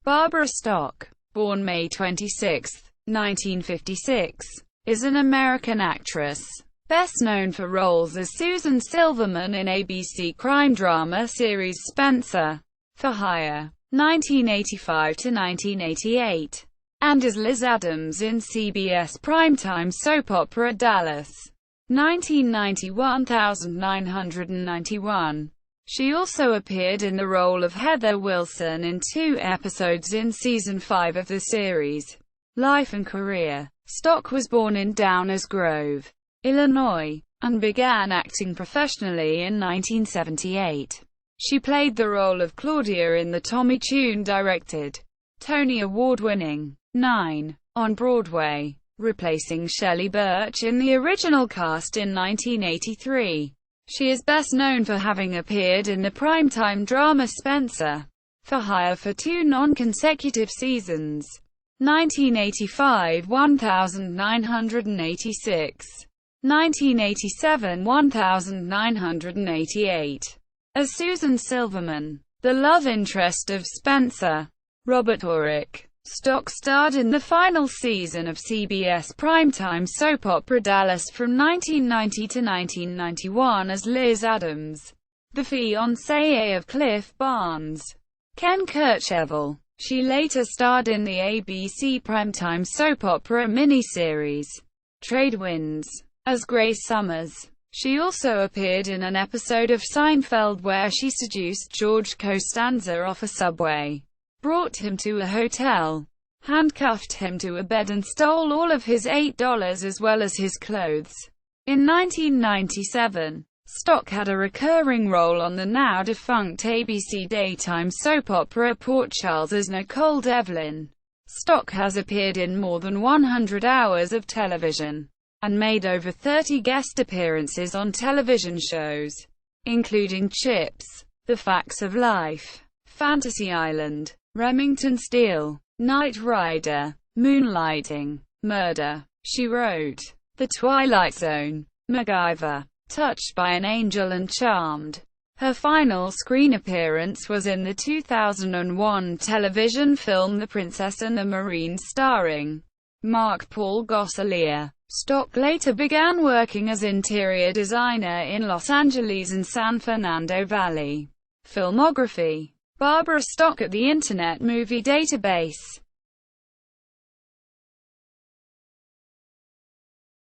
Barbara Stock, born May 26, 1956, is an American actress, best known for roles as Susan Silverman in ABC crime drama series Spenser, For Hire, 1985 to 1988, and as Liz Adams in CBS primetime soap opera Dallas, 1991-1991. She also appeared in the role of Heather Wilson in 2 episodes in Season 5 of the series. Life and career. Stock was born in Downers Grove, Illinois, and began acting professionally in 1978. She played the role of Claudia in the Tommy Tune-directed, Tony Award-winning 9 on Broadway, replacing Shelley Birch in the original cast in 1983. She is best known for having appeared in the primetime drama Spenser, For Hire for 2 non-consecutive seasons, 1985-1986, 1987-1988, as Susan Silverman, the love interest of Spenser. Robert Urich. Stock starred in the final season of CBS primetime soap opera Dallas from 1990 to 1991 as Liz Adams, the fiancée of Cliff Barnes. Ken Kircheville. She later starred in the ABC primetime soap opera miniseries Trade Winds as Grace Summers. She also appeared in an episode of Seinfeld where she seduced George Costanza off a subway, brought him to a hotel, handcuffed him to a bed and stole all of his $8 as well as his clothes. In 1997, Stock had a recurring role on the now-defunct ABC daytime soap opera Port Charles as Nicole Devlin. Stock has appeared in more than 100 hours of television, and made over 30 guest appearances on television shows, including Chips, The Facts of Life, Fantasy Island, Remington Steele, Knight Rider, Moonlighting, Murder, She Wrote, The Twilight Zone, MacGyver, Touched by an Angel and Charmed. Her final screen appearance was in the 2001 television film The Princess and the Marines starring Mark-Paul Gosselaar. Stock later began working as interior designer in Los Angeles and San Fernando Valley. Filmography. Barbara Stock at the Internet Movie Database.